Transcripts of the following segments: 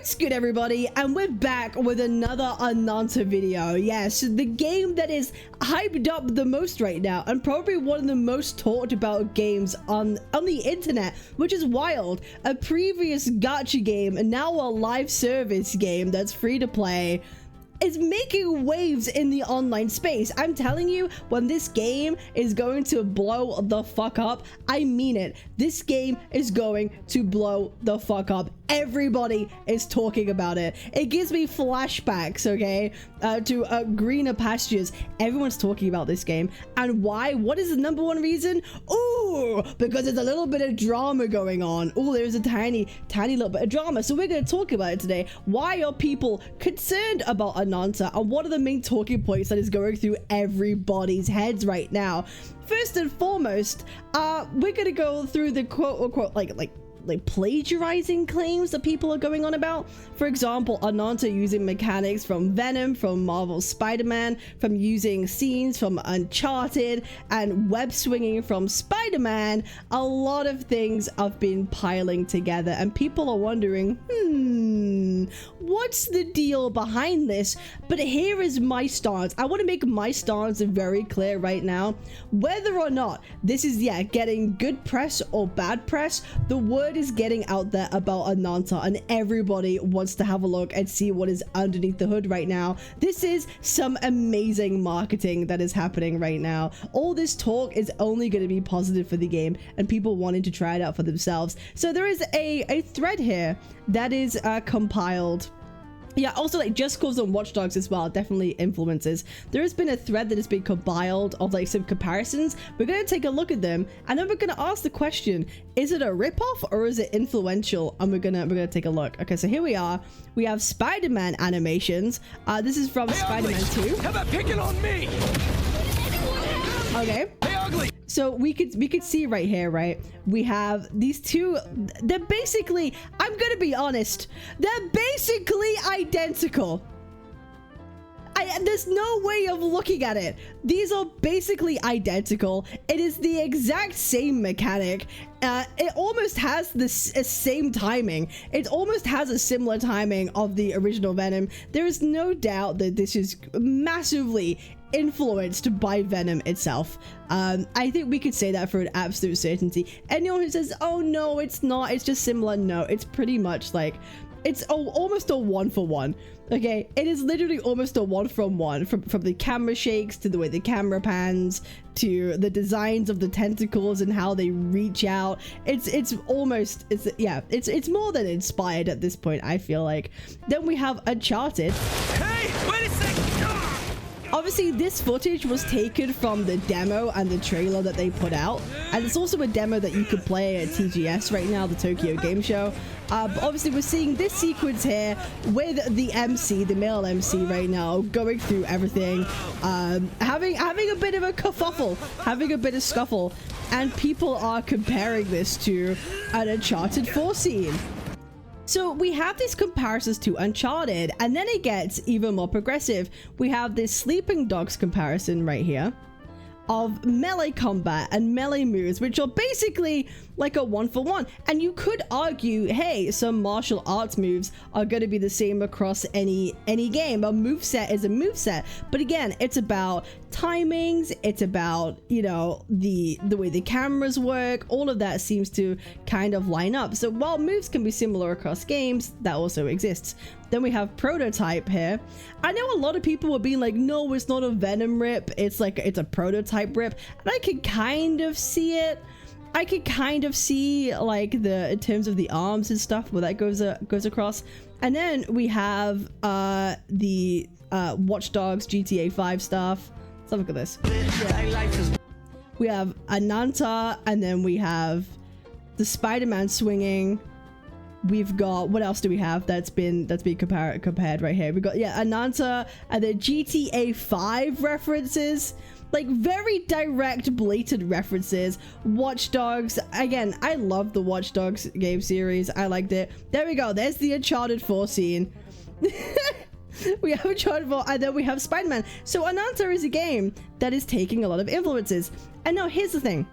What's good, everybody, and we're back with another Ananta video. Yes, the game that is hyped up the most right now and probably one of the most talked about games on the internet, which is wild. A previous gacha game and now a live service game that's free to play is making waves in the online space. I'm telling you, when this game is going to blow the fuck up, I mean it. This game is going to blow the fuck up. Everybody is talking about it. It gives me flashbacks, okay, to greener pastures. Everyone's talking about this game. And why? What is the number one reason? Ooh, because there's a little bit of drama going on. Ooh, there's a tiny little bit of drama. So we're going to talk about it today. Why are people concerned about Ananta, and what are the main talking points that is going through everybody's heads right now? First and foremost, we're gonna go through the quote-unquote like plagiarizing claims that people are going on about. For example, Ananta using mechanics from Venom, from Marvel's Spider-Man, from using scenes from Uncharted, and web swinging from Spider-Man. A lot of things have been piling together, and people are wondering, what's the deal behind this? But here is my stance. I want to make my stance very clear right now. Whether or not this is, getting good press or bad press, the word is getting out there about Ananta, and everybody wants to have a look and see what is underneath the hood right now. This is some amazing marketing that is happening right now. All this talk is only going to be positive for the game and people wanting to try it out for themselves. So there is a thread here that is compiled. Yeah, also like Just Cause and Watch Dogs as well, definitely influences. There has been a thread that has been compiled of like some comparisons. We're going to take a look at them, and then we're going to ask the question, is it a ripoff or is it influential? And we're gonna take a look. Okay, so here we are. We have Spider-Man animations. This is from Spider-Man 2. How about picking on me? Okay. Hey, ugly. So we could see right here, right? We have these two. They're basically, I'm gonna be honest, they're basically identical. There's no way of looking at it. These are basically identical. It is the exact same mechanic. It almost has the same timing. It almost has a similar timing of the original Venom. There is no doubt that this is massively influenced by Venom itself. I think we could say that for an absolute certainty. Anyone who says, oh no, it's not, it's just similar, no, it's pretty much like, it's almost a one-for-one. Okay, it is literally almost a one-from-one, from the camera shakes to the way the camera pans to the designs of the tentacles and how they reach out. It's more than inspired at this point, I feel like. Then we have Uncharted. Hey, wait a second. Obviously, this footage was taken from the demo and the trailer that they put out, and it's also a demo that you could play at TGS right now, the Tokyo Game Show. But obviously, we're seeing this sequence here with the MC, the male MC right now, going through everything, having a bit of a kerfuffle, having a bit of scuffle, and people are comparing this to an Uncharted 4 scene. So we have these comparisons to Uncharted, and then it gets even more progressive. We have this Sleeping Dogs comparison right here of melee combat and melee moves, which are basically like a one-for-one. And you could argue, hey, some martial arts moves are going to be the same across any game. A moveset is a moveset, but again, it's about timings, it's about, you know, the way the cameras work. All of that seems to kind of line up. So while moves can be similar across games, that also exists. Then we have Prototype here. I know a lot of people were being like, no, it's not a Venom rip, it's like, it's a Prototype rip, and I could kind of see it. I could kind of see like in terms of the arms and stuff where that goes across. And then we have the Watch Dogs GTA 5 stuff. Let's have a look at this. Yeah. We have Ananta, and then we have the Spider-Man swinging. We've got, what else do we have that's been compared right here? We got, Ananta and the GTA 5 references. Like very direct, blatant references. Watch Dogs. Again, I love the Watch Dogs game series. I liked it. There we go. There's the Uncharted 4 scene. We have Uncharted 4, and then we have Spider-Man. So Ananta is a game that is taking a lot of influences. And now here's the thing.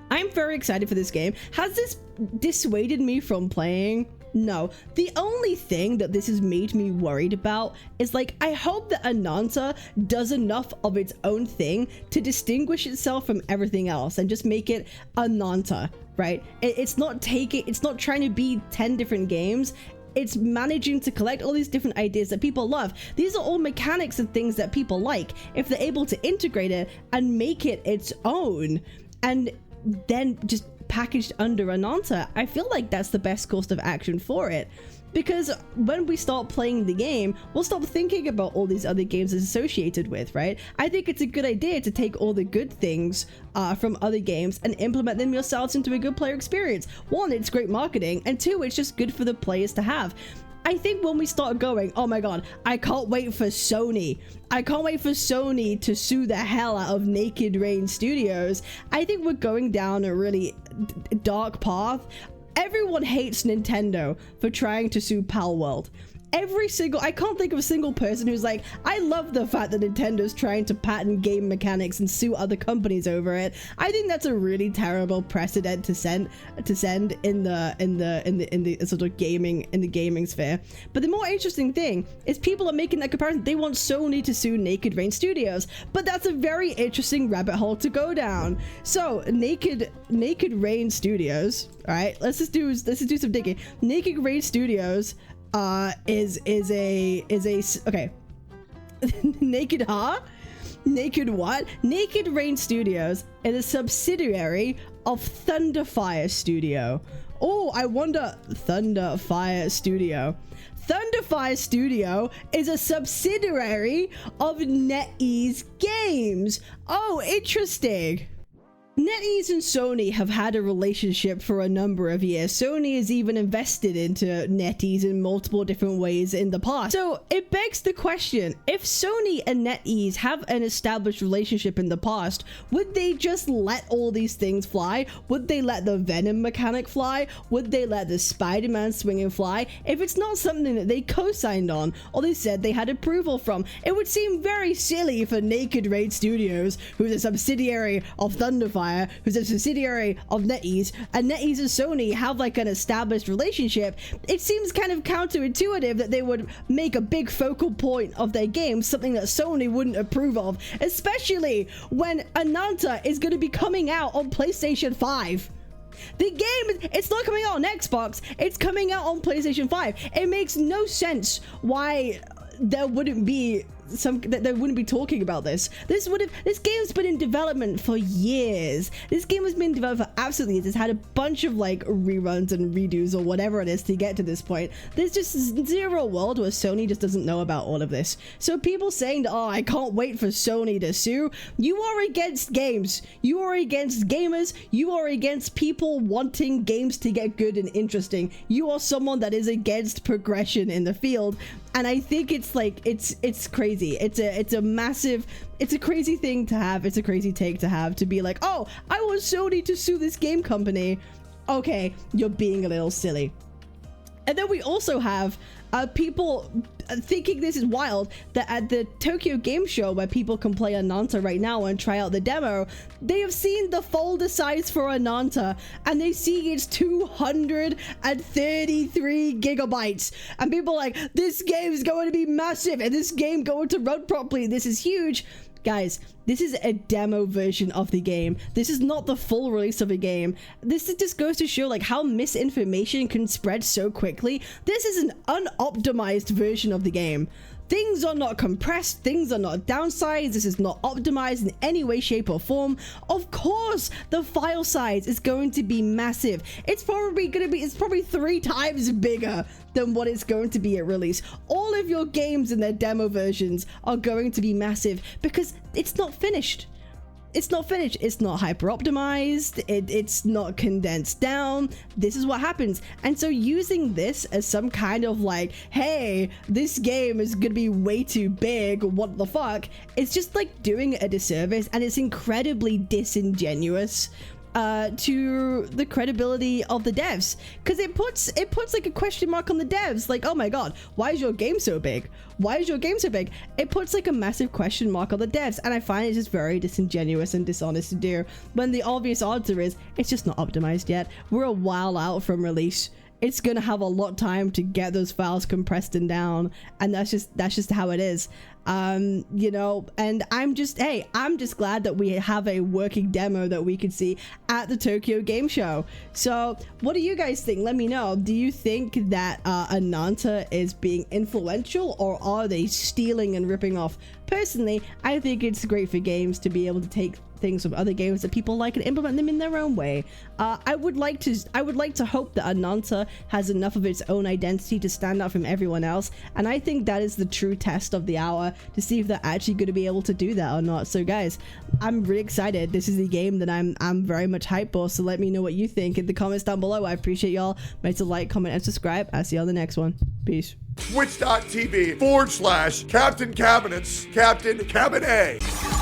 I'm very excited for this game. Has this dissuaded me from playing? No. The only thing that this has made me worried about is like, I hope that Ananta does enough of its own thing to distinguish itself from everything else and just make it Ananta, right? It's not trying to be 10 different games. It's managing to collect all these different ideas that people love. These are all mechanics and things that people like. If they're able to integrate it and make it its own, and then just packaged under Ananta, I feel like that's the best course of action for it. Because when we start playing the game, we'll stop thinking about all these other games it's associated with, right? I think it's a good idea to take all the good things from other games and implement them yourselves into a good player experience. One, it's great marketing, and two, it's just good for the players to have. I think when we start going, oh my god, I can't wait for Sony. I can't wait for Sony to sue the hell out of Naked Rain Studios. I think we're going down a really dark path. Everyone hates Nintendo for trying to sue Pal World. I can't think of a single person who's like, I love the fact that Nintendo's trying to patent game mechanics and sue other companies over it. I think that's a really terrible precedent to send in the sort of gaming sphere. But the more interesting thing is people are making that comparison. They want Sony to sue Naked Rain Studios, but that's a very interesting rabbit hole to go down. So Naked Rain Studios, all right, let's just do some digging. Naked Rain Studios is a okay. Naked Rain Studios is a subsidiary of Thunderfire Studio. Oh, I wonder. Thunderfire Studio is a subsidiary of NetEase Games. Oh, interesting. NetEase and Sony have had a relationship for a number of years. Sony has even invested into NetEase in multiple different ways in the past. So it begs the question, if Sony and NetEase have an established relationship in the past, would they just let all these things fly? Would they let the Venom mechanic fly? Would they let the Spider-Man swinging fly? If it's not something that they co-signed on or they said they had approval from, it would seem very silly for Naked Rain Studios, who's a subsidiary of Thunderfire, who's a subsidiary of NetEase, and NetEase and Sony have like an established relationship. It seems kind of counterintuitive that they would make a big focal point of their game something that Sony wouldn't approve of, especially when Ananta is going to be coming out on PlayStation 5. The game, it's not coming out on Xbox, it's coming out on PlayStation 5. It makes no sense why there wouldn't be they wouldn't be talking about this. This game's been in development for years. This game has been developed for absolutely years. It's had a bunch of like reruns and redos or whatever it is to get to this point. There's just zero world where Sony just doesn't know about all of this. So people saying that, oh, I can't wait for Sony to sue, you are against games. You are against gamers. You are against people wanting games to get good and interesting. You are someone that is against progression in the field. And I think it's like, it's crazy. It's a crazy thing to have. It's a crazy take to have, to be like, oh, I want Sony to sue this game company. Okay, you're being a little silly. And then we also have people thinking this is wild, that at the Tokyo Game Show, where people can play Ananta right now and try out the demo, they have seen the folder size for Ananta and they see it's 233 gigabytes, and people are like, this game is going to be massive and this game going to run properly, this is huge. Guys, this is a demo version of the game. This is not the full release of a game. This just goes to show like how misinformation can spread so quickly. This is an unoptimized version of the game. Things are not compressed, things are not downsized, this is not optimized in any way, shape, or form. Of course, the file size is going to be massive. It's probably 3 times bigger than what it's going to be at release. All of your games in their demo versions are going to be massive because it's not finished. It's not finished. It's not hyper optimized. It's not condensed down. This is what happens. And so using this as some kind of like, hey, this game is gonna be way too big, what the fuck, it's just like doing it a disservice, and it's incredibly disingenuous to the credibility of the devs, because it puts like a question mark on the devs, like, oh my god, why is your game so big? Why is your game so big? It puts like a massive question mark on the devs, and I find it just very disingenuous and dishonest to do, when the obvious answer is it's just not optimized yet. We're a while out from release. it's gonna have a lot of time to get those files compressed and down, and that's just how it is. You know, and I'm just glad that we have a working demo that we could see at the Tokyo Game Show. So what do you guys think? Let me know. Do you think that Ananta is being influential, or are they stealing and ripping off? Personally, I think it's great for games to be able to take things from other games that people like and implement them in their own way. I would like to hope that Ananta has enough of its own identity to stand out from everyone else, and I think that is the true test of the hour, to see if they're actually going to be able to do that or not. So guys, I'm really excited. This is the game that I'm very much hyped for, so let me know what you think in the comments down below. I appreciate y'all. Make sure to like, comment, and subscribe. I'll see you on the next one. Peace. Twitch.tv/Captain Cabinetz, Captain Cabinetz.